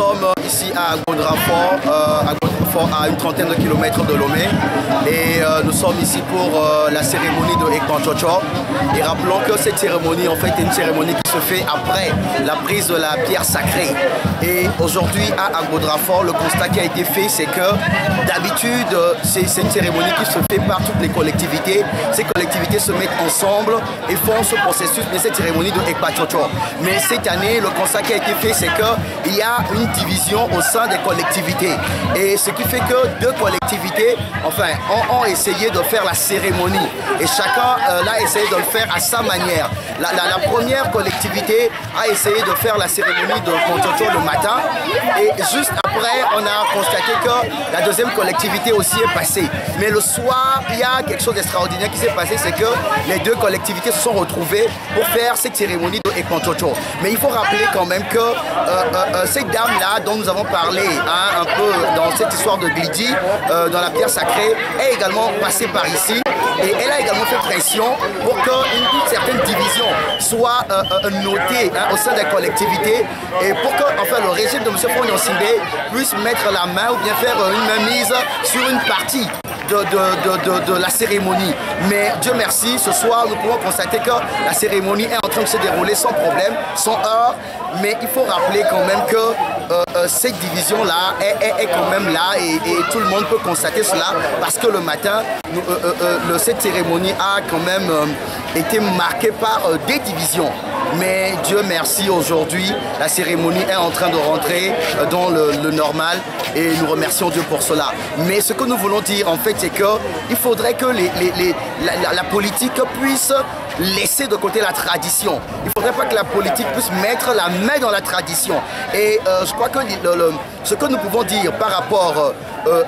sommes ici à Agbodrafort, à une trentaine de kilomètres de Lomé, et nous sommes ici pour la cérémonie de Ekpanchocho. Et rappelons que cette cérémonie en fait est une cérémonie qui se fait après la prise de la pierre sacrée. Et aujourd'hui à Agbodrafort, le constat qui a été fait, c'est que d'habitude c'est une cérémonie qui se fait par toutes les collectivités. Ces collectivités se mettent ensemble et font ce processus de cette cérémonie de Ekpanchocho. Mais cette année, le constat qui a été fait, c'est qu'il y a une division au sein des collectivités. Et ce qui fait que deux collectivités, enfin, ont essayé de faire la cérémonie. Et chacun l'a essayé de le faire à sa manière. La première collectivité a essayé de faire la cérémonie de Ekpanchocho le matin. Et juste après, on a constaté que la deuxième collectivité aussi est passée. Mais le soir, il y a quelque chose d'extraordinaire qui s'est passé, c'est que les deux collectivités se sont retrouvées pour faire cette cérémonie de Ekpanchocho. Mais il faut rappeler quand même que cette dame-là dont nous avons parlé un peu dans cette histoire de Glidi, dans la pierre sacrée, est également passée par ici. Et elle a également fait pression pour qu'une certaine division soit notée au sein des collectivités et pour que enfin, le régime de M. Faure-Gnassingbé puisse mettre la main ou bien faire une mainmise sur une partie de la cérémonie. Mais Dieu merci, ce soir nous pouvons constater que la cérémonie est en train de se dérouler sans problème, sans heurts. Mais il faut rappeler quand même que cette division-là est quand même là et tout le monde peut constater cela parce que le matin, cette cérémonie a quand même été marquée par des divisions. Mais Dieu merci, aujourd'hui, la cérémonie est en train de rentrer dans le normal et nous remercions Dieu pour cela. Mais ce que nous voulons dire en fait, c'est qu'il faudrait que la politique puisse laisser de côté la tradition. Il ne faudrait pas que la politique puisse mettre la main dans la tradition. Et je crois que ce que nous pouvons dire par rapport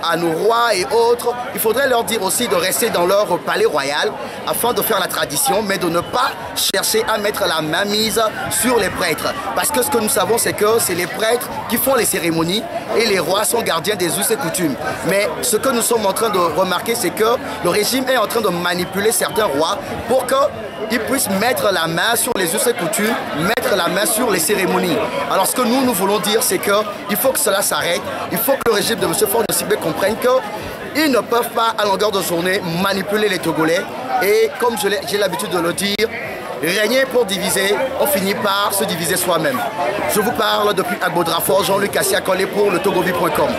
à nos rois et autres, il faudrait leur dire aussi de rester dans leur palais royal afin de faire la tradition, mais de ne pas chercher à mettre la main mise sur les prêtres. Parce que ce que nous savons, c'est que c'est les prêtres qui font les cérémonies et les rois sont gardiens des us et coutumes. Mais ce que nous sommes en train de remarquer, c'est que le régime est en train de manipuler certains rois pour qu'ils puissent mettre la main sur les us et coutumes, mettre la main sur les cérémonies. Alors ce que nous voulons dire, c'est qu'il faut que cela s'arrête. Il faut que le régime de M. Faure-Gnassingbé comprenne qu'ils ne peuvent pas à longueur de journée manipuler les Togolais. Et comme j'ai l'habitude de le dire, régner pour diviser, on finit par se diviser soi-même. Je vous parle depuis Agbodrafort, Jean-Luc Assiakole pour le Togovi.com.